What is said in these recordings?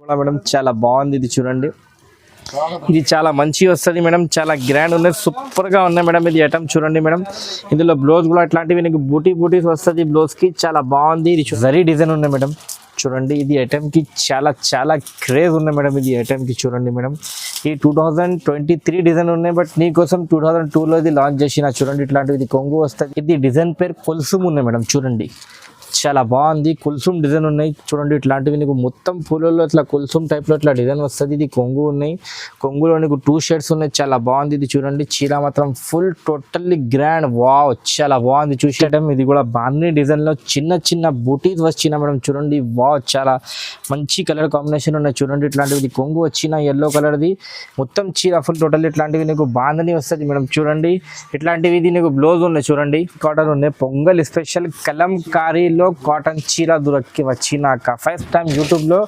కూడా మేడం చాలా బాగుంది. ఇది చూడండి, ఇది చాలా మంచి వస్తుంది మేడం, చాలా గ్రాండ్ ఉన్నది, సూపర్ గా ఉన్నాయి మేడం. ఇది ఐటమ్ చూడండి మేడం, ఇందులో బ్లౌజ్ కూడా ఇట్లాంటివి నీకు బూటీస్ వస్తుంది బ్లౌజ్ కి, చాలా బాగుంది. ఇది జరీ డిజైన్ ఉన్నాయి మేడం చూడండి. ఇది ఐటమ్ కి చాలా క్రేజ్ ఉన్నాయి మేడం. ఇది ఐటమ్ కి చూడండి మేడం, ఈ 2023 డిజైన్ ఉన్నాయి, బట్ నీకోసం 2002లో ఇది లాంచ్ చేసిన. చూడండి ఇట్లాంటివి, ఇది కొంగు వస్తుంది. ఇది డిజైన్ పేరు కుల్సుమ్ ఉన్నాయి మేడం చూడండి, చాలా బాగుంది. కుల్సుమ్ డిజైన్ ఉన్నాయి చూడండి. ఇట్లాంటివి నీకు మొత్తం పూలలో ఇట్లా కుల్సుమ్ టైప్లో ఇట్లా డిజైన్ వస్తుంది. ఇది కొంగు ఉన్నాయి, కొంగులో నీకు 2 షేడ్స్ ఉన్నాయి, చాలా బాగుంది. ఇది చూడండి, చీర మాత్రం ఫుల్ టోటల్లీ గ్రాండ్, వావ్ చాలా బాగుంది. చూసేయటం ఇది కూడా బాంధనీ డిజైన్లో చిన్న బూటీస్ వచ్చిన మేడం చూడండి, వావ్ చాలా మంచి కలర్ కాంబినేషన్ ఉన్నాయి చూడండి. ఇట్లాంటివి ఇది కొంగు వచ్చిన ఎల్లో కలర్ది, మొత్తం చీర ఫుల్ టోటల్ ఇట్లాంటివి నీకు బాంధనీ వస్తుంది మేడం చూడండి. ఇట్లాంటివి ఇది నీకు బ్లౌజ్ ఉన్నాయి చూడండి, కాటన్ ఉన్నాయి. పొంగల్ స్పెషల్ కలంకారీలో కాటన్ చీర దొరికి వచ్చినాక ఫస్ట్ టైం యూట్యూబ్లో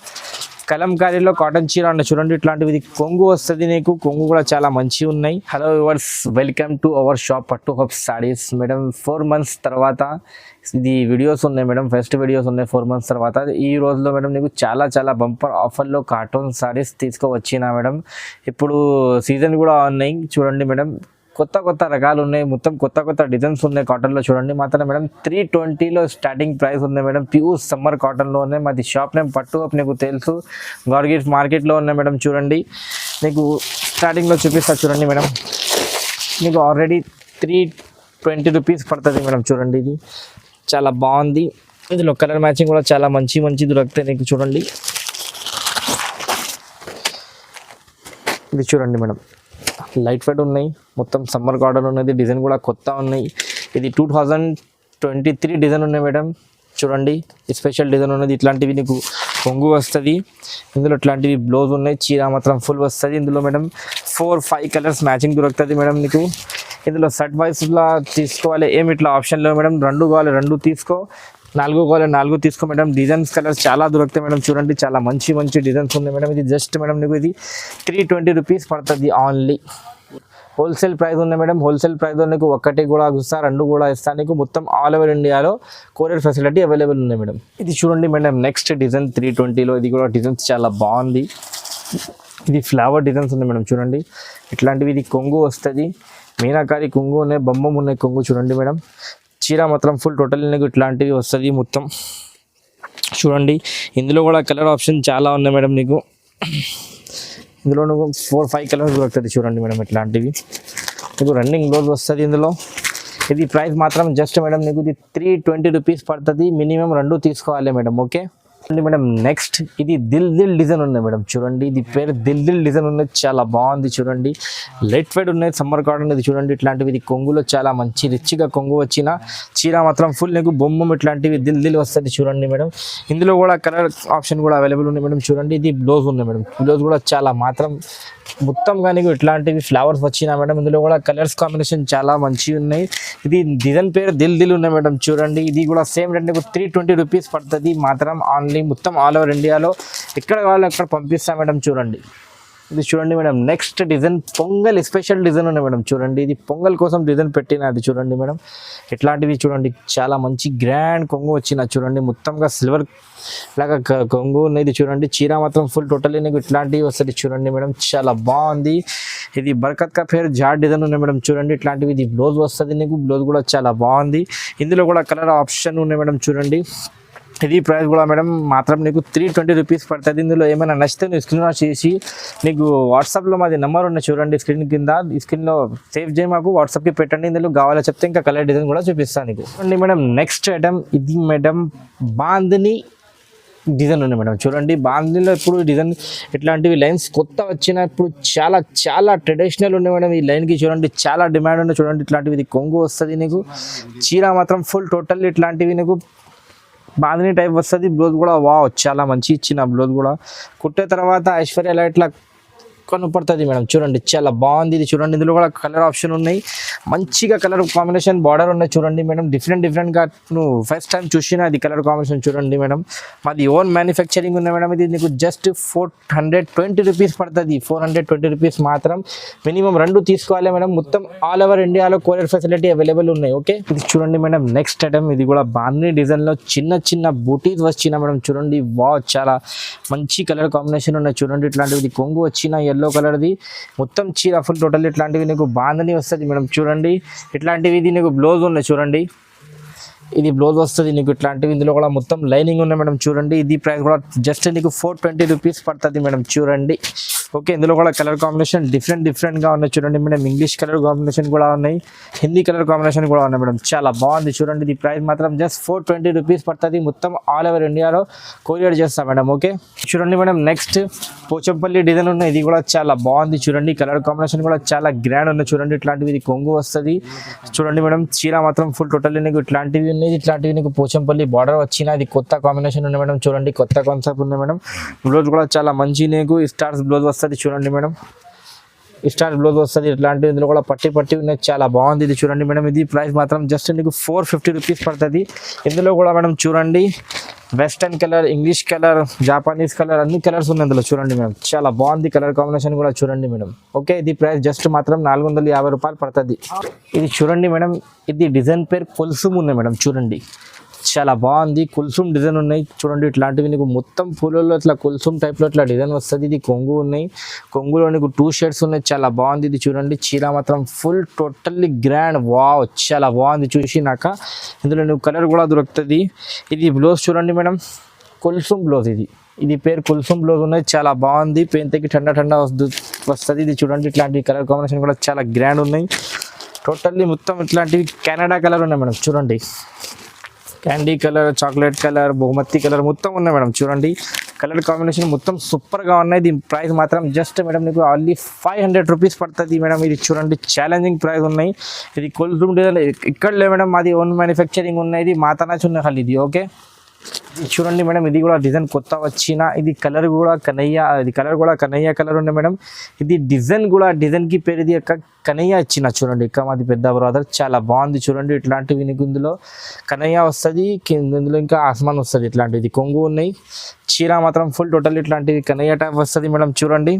కలంకారీలో కాటన్ చీర అంటే చూడండి. ఇట్లాంటివి ఇది కొంగు వస్తుంది నీకు, కొంగు కూడా చాలా మంచిగా ఉన్నాయి. Hello viewers, welcome to our shop పట్టు హబ్ సారీస్ మేడం. 4 months తర్వాత ఇది వీడియోస్ ఉన్నాయి మేడం, ఫస్ట్ వీడియోస్ ఉన్నాయి 4 months తర్వాత. ఈ రోజులో మేడం నీకు చాలా బంపర్ ఆఫర్లో కాటన్ సారీస్ తీసుకువచ్చినా మేడం. ఇప్పుడు సీజన్ కూడా ఉన్నాయి చూడండి మేడం, కొత్త రకాలు ఉన్నాయి, మొత్తం కొత్త డిజైన్స్ ఉన్నాయి కాటన్లో చూడండి. మాత్రం మేడం 320లో స్టార్టింగ్ ప్రైస్ ఉన్నాయి మేడం, ప్యూర్ సమ్మర్ కాటన్లో ఉన్నాయి. మాది షాప్ నేమ్ పట్టు హబ్, నీకు తెలుసు గార్గిట్ మార్కెట్లో ఉన్నాయి మేడం చూడండి. నీకు స్టార్టింగ్లో చూపిస్తా చూడండి మేడం, నీకు ఆల్రెడీ 320 రూపీస్ పడుతుంది మేడం చూడండి. ఇది చాలా బాగుంది. ఇందులో కలర్ మ్యాచింగ్ కూడా చాలా మంచి దొరుకుతాయి నీకు చూడండి. ఇది చూడండి మేడం, లైట్ వెయిట్ ఉన్నాయి, మొత్తం సమ్మర్ కాటన్ ఉన్నది, డిజైన్ కూడా కొత్త ఉన్నాయి. ఇది 2023 డిజైన్ ఉన్నాయి మేడం చూడండి, స్పెషల్ డిజైన్ ఉన్నది. ఇట్లాంటివి నీకు కొంగు వస్తుంది, ఇందులో ఇట్లాంటివి బ్లౌజ్ ఉన్నాయి, చీర మాత్రం ఫుల్ వస్తుంది. ఇందులో మేడం 4-5 కలర్స్ మ్యాచింగ్ దొరుకుతుంది మేడం నీకు. ఇందులో సెట్ వైజ్లా తీసుకోవాలి, ఏమి ఇట్లా ఆప్షన్లో మేడం 2 కావాలి 2 తీసుకో, 4 కావాలి 4 తీసుకో మేడం. డిజైన్స్ కలర్స్ చాలా దొరుకుతాయి మేడం చూడండి, చాలా మంచి డిజైన్స్ ఉన్నాయి మేడం. ఇది జస్ట్ మేడం నీకు ఇది 320 రూపీస్ పడుతుంది ఓన్లీ. హోల్సేల్ ప్రైస్ ఉన్నాయి మేడం, హోల్సేల్ ప్రైస్లో నీకు 1 కూడా ఇస్తా, 2 కూడా ఇస్తా నీకు. మొత్తం ఆల్ ఓవర్ ఇండియాలో కొరియర్ ఫెసిలిటీ అవైలబుల్ ఉంది మేడం. ఇది చూడండి మేడం, నెక్స్ట్ డిజైన్ 320లో, ఇది కూడా డిజైన్స్ చాలా బాగుంది. ఇది ఫ్లవర్ డిజైన్స్ ఉన్నాయి మేడం చూడండి. ఇట్లాంటివి ఇది కొంగు వస్తుంది, మీనాకారి కొంగు ఉన్నాయి, బొమ్మం ఉన్నాయి కొంగు చూడండి మేడం. చీర మాత్రం ఫుల్ టోటల్ నీకు ఇట్లాంటివి వస్తుంది మొత్తం చూడండి. ఇందులో కూడా కలర్ ఆప్షన్ చాలా ఉన్నాయి మేడం నీకు. ఇందులో నువ్వు 4-5 కలర్స్ దొరుకుతుంది చూడండి మేడం. ఇట్లాంటివి నీకు రన్నింగ్ బ్లౌజ్ వస్తుంది ఇందులో. ఇది ప్రైస్ మాత్రం జస్ట్ మేడం నీకు ఇది 320 రూపీస్ పడుతుంది, మినిమం 2 తీసుకోవాలి మేడం. ఓకే మేడం, నెక్స్ట్ ఇది దిల్ డిజైన్ ఉన్నాయి మేడం చూడండి. ఇది పేరు దిల్ డిజైన్ ఉన్నది, చాలా బాగుంది చూడండి. లైట్ వెయిట్ ఉన్నాయి, సమ్మర్ కాటన్ ఇది చూడండి. ఇట్లాంటివి ఇది కొంగులో చాలా మంచి రిచ్గా కొంగు వచ్చిన చీర మాత్రం ఫుల్ నీకు బొమ్మ ఇట్లాంటివి దిల్ వస్తుంది చూడండి మేడం. ఇందులో కూడా కలర్ ఆప్షన్ కూడా అవైలబుల్ ఉన్నాయి మేడం చూడండి. ఇది బ్లౌజ్ ఉన్నాయి మేడం, బ్లౌజ్ కూడా చాలా మాత్రం మొత్తం కానీ ఇట్లాంటివి ఫ్లవర్స్ వచ్చినా మేడం. ఇందులో కూడా కలర్స్ కాంబినేషన్ చాలా మంచిగా ఉన్నాయి. ఇది డిజైన్ పేరు దిల్ ఉన్నాయి మేడం చూడండి. ఇది కూడా సేమ్ రేట్ నీకు 320 రూపీస్ పడుతుంది మాత్రం ఓన్లీ. మొత్తం ఆల్ ఓవర్ ఇండియాలో ఎక్కడ కావాలో అక్కడ పంపిస్తా మేడం చూడండి. ఇది చూడండి madam, next design pongal special design ఉన్నాయి మేడం చూడండి. ఇది పొంగల్ కోసం డిజైన్ పెట్టిన అది చూడండి మేడం. ఇట్లాంటివి చూడండి, చాలా మంచి గ్రాండ్ కొంగు వచ్చిన చూడండి, మొత్తంగా సిల్వర్ లాగా కొంగు ఉన్నది చూడండి. చీర మాత్రం ఫుల్ టోటల్లీ నీకు ఇట్లాంటివి వస్తుంది చూడండి మేడం, చాలా బాగుంది. ఇది బర్కత్ కా పేరు జాడ్ డిజైన్ ఉన్నాయి మేడం చూడండి. ఇట్లాంటివి ఇది బ్లౌజ్ వస్తుంది నీకు, బ్లౌజ్ కూడా చాలా బాగుంది. ఇందులో కూడా కలర్ ఆప్షన్ ఉన్నాయి మేడం చూడండి. ఇది ప్రైస్ కూడా మేడం మాత్రం నీకు 320 రూపీస్ పడుతుంది. ఇందులో ఏమైనా నచ్చితే నువ్వు స్క్రీన్ చేసి నీకు వాట్సాప్లో మాది నెంబర్ ఉన్నాయి చూడండి స్క్రీన్ కింద, ఈ స్క్రీన్లో సేవ్ చేయి, మాకు వాట్సాప్కి పెట్టండి. ఇందులో కావాలో చెప్తే ఇంకా కలర్ డిజైన్ కూడా చూపిస్తాను నీకు. చూడండి మేడం, నెక్స్ట్ ఐటమ్ ఇది మేడం బాంధనీ డిజైన్ ఉన్నాయి మేడం చూడండి. బాంధనీలో ఇప్పుడు డిజైన్ ఇట్లాంటివి లైన్స్ కొత్త వచ్చిన ఇప్పుడు చాలా ట్రెడిషనల్ ఉన్నాయి మేడం. ఈ లైన్కి చూడండి చాలా డిమాండ్ ఉన్నాయి చూడండి. ఇట్లాంటివి ఇది కొంగు వస్తుంది నీకు, చీర మాత్రం ఫుల్ టోటల్ ఇట్లాంటివి నీకు బాంధనీ టైప్ వస్తుంది. బ్లౌజ్ కూడా వావ్ చాలా మంచి ఇచ్చిన బ్లౌజ్ కూడా. కుట్టే తర్వాత ఐశ్వర్య ఇట్లా కనపడుతుంది మేడం. చూడండి చాలా బాగుంది ఇది. చూడండి ఇందులో కూడా కలర్ ఆప్షన్ ఉన్నాయి, మంచిగా కలర్ కాంబినేషన్ బార్డర్ ఉన్నాయి. చూడండి మేడం, డిఫరెంట్గా నువ్వు ఫస్ట్ టైం చూసినా అది కలర్ కాంబినేషన్. చూడండి మేడం, మాది ఓన్ మ్యానుఫ్యాక్చరింగ్ ఉన్నాయి మేడం. ఇది నీకు జస్ట్ 420 రూపీస్ పడుతుంది. 420 రూపీస్ మాత్రం మినిమం 2 తీసుకోవాలి మేడం. మొత్తం ఆల్ ఓవర్ ఇండియాలో కొరియర్ ఫెసిలిటీ అవైలబుల్ ఉన్నాయి. ఓకే, ఇది చూడండి మేడం నెక్స్ట్ ఐటమ్. ఇది కూడా బాందీ డిజైన్లో చిన్న బూటీస్ వచ్చిన మేడం. చూడండి చాలా మంచి కలర్ కాంబినేషన్ ఉన్నాయి. చూడండి ఇట్లాంటివి కొంగు వచ్చిన ఎల్లో కలర్ది మొత్తం చీర ఫుల్ టోటల్ ఇట్లాంటివి నీకు బాందని వస్తుంది మేడం. చూడండి ఇట్లాంటివి ఇది నీకు బ్లౌజ్ ఉన్నాయి. చూడండి ఇది బ్లౌజ్ వస్తుంది నీకు ఇట్లాంటివి. ఇందులో కూడా మొత్తం లైనింగ్ ఉన్నాయి మేడం. చూడండి ఇది ప్రైస్ కూడా జస్ట్ నీకు 420 రూపీస్ పడుతుంది మేడం. చూడండి ఓకే, ఇందులో కూడా కలర్ కాంబినేషన్ డిఫరెంట్గా ఉన్నాయి. చూడండి మేడం, ఇంగ్లీష్ కలర్ కాంబినేషన్ కూడా ఉన్నాయి, హిందీ కలర్ కాంబినేషన్ కూడా ఉన్నాయి మేడం. చాలా బాగుంది. చూడండి ఇది ప్రైస్ మాత్రం జస్ట్ 420 రూపీస్ పడుతుంది. మొత్తం ఆల్ ఓవర్ ఇండియాలో కొరియర్ చేస్తాం మేడం. ఓకే, చూడండి మేడం నెక్స్ట్ పోచంపల్లి డిజైన్ ఉన్నాయి. ఇది కూడా చాలా బాగుంది. చూడండి కలర్ కాంబినేషన్ కూడా చాలా గ్రాండ్ ఉన్నాయి. చూడండి ఇట్లాంటివి ఇది కొంగు వస్తుంది. చూడండి మేడం చీర మాత్రం ఫుల్ టోటల్ నీకు ఇట్లాంటివి ఉన్నాయి. ఇట్లాంటివి నీకు పోచంపల్లి బార్డర్ వచ్చిన ఇది కొత్త కాంబినేషన్ ఉన్నాయి మేడం. చూడండి కొత్త కాన్సెప్ట్ ఉన్నాయి మేడం. బ్లౌజ్ కూడా చాలా మంచి నీకు స్టార్స్ బ్లౌజ్ వస్తుంది. చూడండి మేడం స్టార్ బ్లౌజ్ వస్తుంది ఇట్లాంటివి. ఇందులో కూడా పట్టి ఉన్నాయి, చాలా బాగుంది ఇది. చూడండి మేడం ఇది ప్రైస్ మాత్రం జస్ట్ నీకు 450 రూపీస్ పడుతుంది. ఇందులో కూడా మేడం చూడండి western colour, English colour, Japanese colour అన్ని కలర్స్ ఉన్నాయి ఇందులో. చూడండి మేడం చాలా బాగుంది కలర్ కాంబినేషన్ కూడా. చూడండి మేడం ఓకే, ఇది ప్రైస్ జస్ట్ మాత్రం 450 రూపాయలు పడుతుంది. ఇది చూడండి మేడం, ఇది డిజైన్ పేరు కుల్సుమ్ ఉన్నాయి మేడం. చూడండి చాలా బాగుంది, కుల్సుమ్ డిజైన్ ఉన్నాయి. చూడండి ఇట్లాంటివి నీకు మొత్తం పూలలో ఇట్లా కుల్సుమ్ టైప్లో ఇట్లా డిజైన్ వస్తుంది. ఇది కొంగు ఉన్నాయి, కొంగులో నీకు 2 షేడ్స్ ఉన్నాయి. చాలా బాగుంది ఇది. చూడండి చీర మాత్రం ఫుల్ టోటల్లీ గ్రాండ్, వావ్ చాలా బాగుంది చూసినాక. ఇందులో నీకు కలర్ కూడా దొరుకుతుంది. ఇది బ్లౌజ్ చూడండి మేడం, కుల్సుమ్ బ్లౌజ్ ఇది పేరు కుల్సుమ్ బ్లౌజ్ ఉన్నాయి. చాలా బాగుంది, పెయింట్కి ఠండా వస్తుంది. ఇది చూడండి ఇట్లాంటి కలర్ కాంబినేషన్ కూడా చాలా గ్రాండ్ ఉన్నాయి. టోటల్లీ మొత్తం ఇట్లాంటివి కెనడా కలర్ ఉన్నాయి మేడం. చూడండి క్యాండీ కలర్, చాక్లెట్ కలర్, బహుమతి కలర్ మొత్తం ఉన్నాయి మేడం. చూడండి కలర్ కాంబినేషన్ మొత్తం సూపర్గా ఉన్నాయి. దీని ప్రైస్ మాత్రం జస్ట్ మేడం నీకు ఓన్లీ 500 రూపీస్ పడుతుంది మేడం. ఇది చూడండి ఛాలెంజింగ్ ప్రైస్ ఉన్నాయి. ఇది కుల్సుమ్ డిజైన్ ఇక్కడ లే మేడం, మాది ఓన్ మ్యానుఫ్యాక్చరింగ్ ఉన్నాయి. ఇది మాతనాచి ఉన్నాయి ఖాళీ ఇది. ఓకే, ఇది చూడండి మేడం, ఇది కూడా డిజైన్ కొత్త వచ్చిన. ఇది కలర్ కూడా కనయ్య కలర్ ఉన్నాయి మేడం. ఇది డిజైన్ కూడా డిజైన్కి పేరు ఇది కనయ్య ఇచ్చిన. చూడండి ఇక మాది పెద్ద బ్రదర్, చాలా బాగుంది. చూడండి ఇట్లాంటివి నీకు ఇందులో కనయ్య వస్తుంది, ఇందులో ఇంకా ఆస్మాన్ వస్తుంది. ఇట్లాంటివి కొంగు ఉన్నాయి. చీర మాత్రం ఫుల్ టోటల్ ఇట్లాంటివి కనయ్య టైప్ వస్తుంది మేడం. చూడండి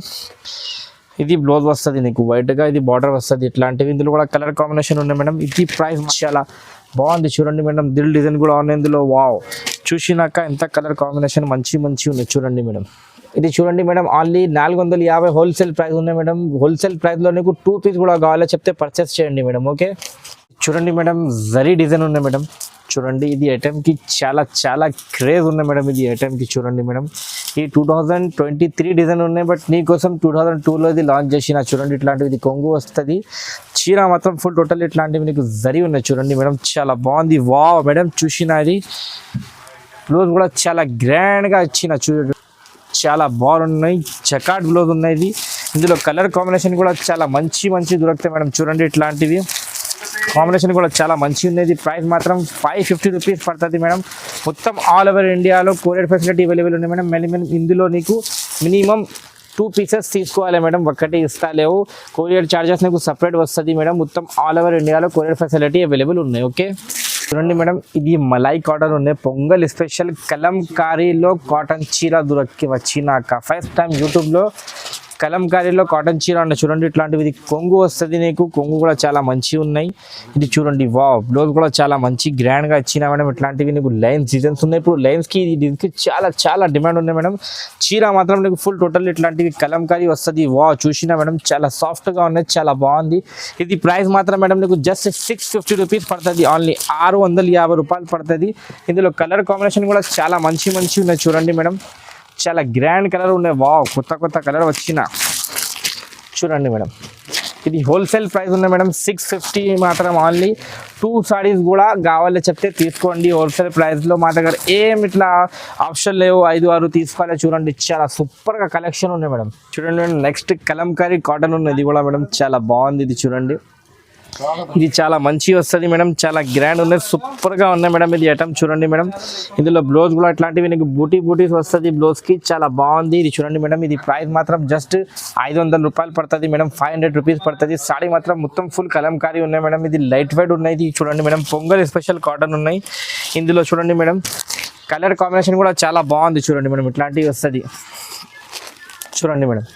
ఇది బ్లౌజ్ వస్తుంది నీకు వైట్గా, ఇది బార్డర్ వస్తుంది. ఇట్లాంటివి ఇందులో కూడా కలర్ కాంబినేషన్ ఉన్నాయి మేడం. ఇది ప్రైస్ చాలా బాగుంది. చూడండి మేడం దిల్ డిజైన్ కూడా ఉన్నాయి ఇందులో. వావ్ చూసినాక ఎంత కలర్ కాంబినేషన్ మంచి ఉన్నాయి. చూడండి మేడం ఇది చూడండి మేడం, ఓన్లీ 450 హోల్సేల్ ప్రైస్ ఉన్నాయి మేడం. హోల్సేల్ ప్రైస్లో నీకు 2 పీస్ కూడా కావాలో చెప్తే పర్చేస్ చేయండి మేడం. ఓకే, చూడండి మేడం జరీ డిజైన్ ఉన్నాయి మేడం. చూడండి ఇది ఐటెంకి చాలా క్రేజ్ ఉన్నాయి మేడం. ఇది ఐటెంకి చూడండి మేడం, ఈ 2023 డిజైన్ ఉన్నాయి. బట్ నీకోసం 2002లో ఇది లాంచ్ చేసిన. చూడండి ఇట్లాంటివి ఇది కొంగు వస్తుంది. చీర మాత్రం ఫుల్ టోటల్ ఇట్లాంటివి నీకు జరీ ఉన్నాయి. చూడండి మేడం చాలా బాగుంది. వావ్ మేడం చూసిన ఇది బ్లౌజ్ కూడా చాలా గ్రాండ్గా ఇచ్చిన. చూడండి చాలా బాగున్నాయి, చకాట్ బ్లౌజ్ ఉన్నాయి. ఇందులో కలర్ కాంబినేషన్ కూడా చాలా మంచి దొరుకుతాయి మేడం. చూడండి ఇట్లాంటివి కాంబినేషన్ కూడా చాలా మంచి ఉన్నది. ప్రైస్ మాత్రం 550 రూపీస్ పడుతుంది మేడం. మొత్తం ఆల్ ఓవర్ ఇండియాలో కొరియర్ ఫెసిలిటీ అవైలబుల్ ఉంది మేడం. ఇందులో నీకు మినిమం 2 పీసెస్ తీసుకోవాలి మేడం, ఒక్కటి ఇస్తలేవు. కొరియర్ ఛార్జెస్ నీకు సపరేట్ వస్తుంది మేడం. మొత్తం ఆల్ ఓవర్ ఇండియాలో కొరియర్ ఫెసిలిటీ అవైలబుల్ ఉన్నాయి. ఓకే, చూడండి మేడం ఇది మలై కాటన్ ఉన్నాయి. పొంగల్ స్పెషల్ కలంకారీలో కాటన్ చీర వచ్చినాక ఫస్ట్ టైం యూట్యూబ్లో కలంకారీలో కాటన్ చీర ఉన్నాయి. చూడండి ఇట్లాంటివి ఇది కొంగు వస్తుంది నీకు. కొంగు కూడా చాలా మంచి ఉన్నాయి. ఇది చూడండి వావ్ బ్లౌజ్ కూడా చాలా మంచి గ్రాండ్గా ఇచ్చిన మేడం. ఇట్లాంటివి నీకు లైన్స్ డిజైన్స్ ఉన్నాయి. ఇప్పుడు లైన్స్కి దీనికి చాలా డిమాండ్ ఉన్నాయి మేడం. చీర మాత్రం నీకు ఫుల్ టోటల్ ఇట్లాంటివి కలంకారీ వస్తుంది. వావ్ చూసినా మేడం చాలా సాఫ్ట్గా ఉన్నాయి, చాలా బాగుంది. ఇది ప్రైస్ మాత్రం మేడం నీకు జస్ట్ 650 రూపీస్ పడుతుంది. ఓన్లీ 650 రూపాయలు పడుతుంది. ఇందులో కలర్ కాంబినేషన్ కూడా చాలా మంచి ఉన్నాయి. చూడండి మేడం చాలా గ్రాండ్ కలర్ ఉన్నాయి. వావ్ కొత్త కలర్ వచ్చిన. చూడండి మేడం ఇది హోల్సేల్ ప్రైస్ ఉన్నాయి మేడం 650 మాత్రం. ఓన్లీ 2 సారీస్ కూడా కావాలి చెప్తే తీసుకోండి హోల్సేల్ ప్రైస్లో. మా దగ్గర ఏం ఇట్లా ఆప్షన్ లేవు, 5-6 తీసుకోవాలి. చూడండి చాలా సూపర్గా కలెక్షన్ ఉన్నాయి మేడం. చూడండి మేడం నెక్స్ట్ కలంకారీ కాటన్ ఉన్నది కూడా మేడం చాలా బాగుంది. ఇది చూడండి ఇది చాలా మంచిగా వస్తుంది మేడం, చాలా గ్రాండ్ ఉన్నాయి, సూపర్గా ఉన్నాయి మేడం. ఇది ఐటమ్ చూడండి మేడం, ఇందులో బ్లౌజ్ కూడా అట్లాంటివి నీకు బూటీస్ వస్తుంది బ్లౌజ్కి, చాలా బాగుంది. ఇది చూడండి మేడం, ఇది ప్రైస్ మాత్రం జస్ట్ 500 రూపాయలు పడుతుంది మేడం, 500 రూపీస్ పడుతుంది. సాడీ మాత్రం మొత్తం ఫుల్ కలంకారీ ఉన్నాయి మేడం, ఇది లైట్ వెయిట్ ఉన్నాయి. ఇది చూడండి మేడం, పొంగల్ స్పెషల్ కాటన్ ఉన్నాయి. ఇందులో చూడండి మేడం, కలర్ కాంబినేషన్ కూడా చాలా బాగుంది. చూడండి మేడం, ఇట్లాంటివి వస్తుంది. చూడండి మేడం,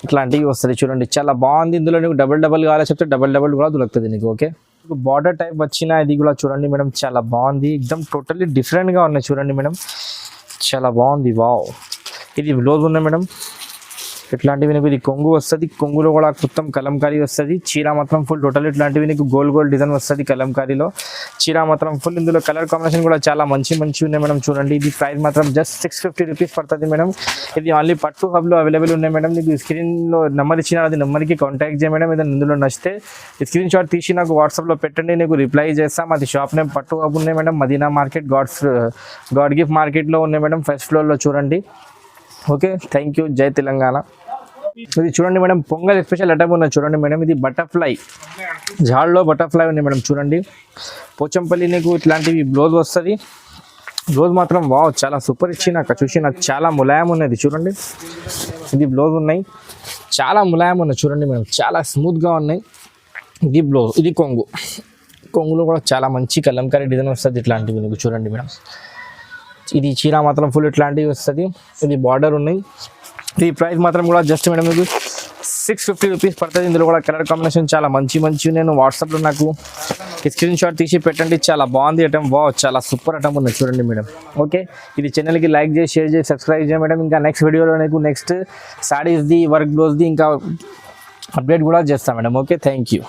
ఇట్లాంటివి వస్తుంది. చూడండి చాలా బాగుంది. ఇందులో నీకు డబల్ కావాలో చెప్తే డబల్ కూడా దొరుకుతుంది నీకు. ఓకే, బార్డర్ టైప్ వచ్చిన ఇది కూడా చూడండి మేడం, చాలా బాగుంది. ఎక్దమ్ టోటల్లీ డిఫరెంట్గా ఉన్నాయి. చూడండి మేడం, చాలా బాగుంది. వావ్, ఇది బ్లౌజ్ ఉన్నాయి మేడం. ఇట్లాంటివి నీకు ఇది కొంగు వస్తుంది, కొంగులో కూడా మొత్తం కలంకారీ వస్తుంది. చీర మాత్రం ఫుల్ టోటల్ ఇట్లాంటివి నీకు గోల్డ్ డిజైన్ వస్తుంది కలంకారీలో. చీర మాత్రం ఫుల్, ఇందులో కలర్ కాంబినేషన్ కూడా చాలా మంచి ఉన్నాయి మేడం. చూడండి, ఇది ప్రైస్ మాత్రం జస్ట్ 650 రూపీస్ పడుతుంది మేడం. ఇది ఓన్లీ పట్టు హబ్లో అవైలబుల్ ఉన్నాయి మేడం. నీకు స్క్రీన్లో నెంబర్ ఇచ్చిన అది నెంబర్కి కాంటాక్ట్ చేయ మేడం. ఏదైనా ఇందులో నచ్చితే స్క్రీన్ షాట్ తీసి నాకు వాట్సాప్లో పెట్టండి, నీకు రిప్లై చేస్తాం. అది షాప్ నేమ్ పట్టు హబ్ ఉన్నాయి madam, Madina market god gift మార్కెట్లో ఉన్నాయి మేడం, ఫస్ట్ ఫ్లోర్లో. చూడండి. Okay, thank you. జై తెలంగాణ. ఇది చూడండి మేడం, పొంగల్ స్పెషల్ ఐటమ్ ఉన్నది. చూడండి మేడం, ఇది బటర్ఫ్లై, జాడ్లో బటర్ఫ్లై ఉన్నాయి మేడం. చూడండి, పోచంపల్లి నీకు ఇట్లాంటివి బ్లౌజ్ వస్తుంది. బ్లౌజ్ మాత్రం వావ్, చాలా సూపర్ ఇచ్చిన చూసి నాకు చాలా ములాయం ఉన్నది. చూడండి, ఇది బ్లౌజ్ ఉన్నాయి, చాలా ములాయం ఉన్నాయి. చూడండి మేడం, చాలా స్మూత్గా ఉన్నాయి. ఇది బ్లౌజ్, ఇది కొంగులో కూడా చాలా మంచి కలంకారీ డిజైన్ వస్తుంది. ఇట్లాంటివి నీకు చూడండి మేడం, ఇది చీర మాత్రం ఫుల్ ఇట్లాంటివి వస్తుంది. ఇది బార్డర్ ఉన్నాయి. ఈ ప్రైస్ మాత్రం కూడా జస్ట్ మేడం మీకు 650 రూపీస్ పడుతుంది. ఇందులో కూడా కలర్ కాంబినేషన్ చాలా మంచి నేను వాట్సాప్లో నాకు స్క్రీన్ షాట్ తీసి పెట్టండి. చాలా బాగుంది ఐటమ్, వావ్, చాలా సూపర్ ఐటమ్ ఉంది. చూడండి మేడం. ఓకే, ఇది ఛానల్కి లైక్ చేసి షేర్ చేసి సబ్స్క్రైబ్ చేయ మేడం. ఇంకా నెక్స్ట్ వీడియోలో నీకు నెక్స్ట్ సారీస్ది వర్క్ బ్లౌజ్ది ఇంకా అప్డేట్ కూడా చేస్తాను మేడం. Okay, thank you.